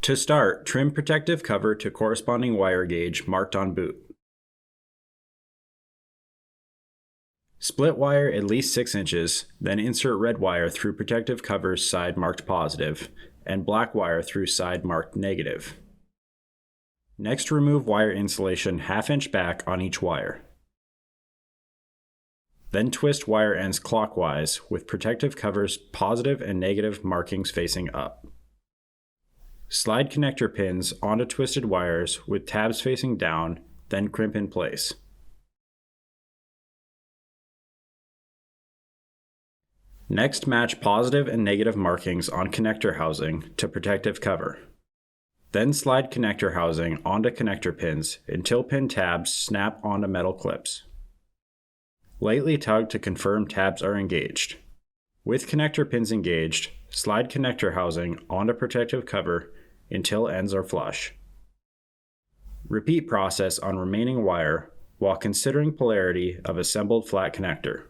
To start, trim protective cover to corresponding wire gauge marked on boot. Split wire at least 6 inches, then insert red wire through protective cover's side marked positive, and black wire through side marked negative. Next, remove wire insulation 1/2 inch back on each wire. Then twist wire ends clockwise with protective cover's positive and negative markings facing up. Slide connector pins onto twisted wires with tabs facing down, then crimp in place. Next, match positive and negative markings on connector housing to protective cover. Then slide connector housing onto connector pins until pin tabs snap onto metal clips. Lightly tug to confirm tabs are engaged. With connector pins engaged, slide connector housing onto protective cover until ends are flush. Repeat process on remaining wire while considering polarity of assembled flat connector.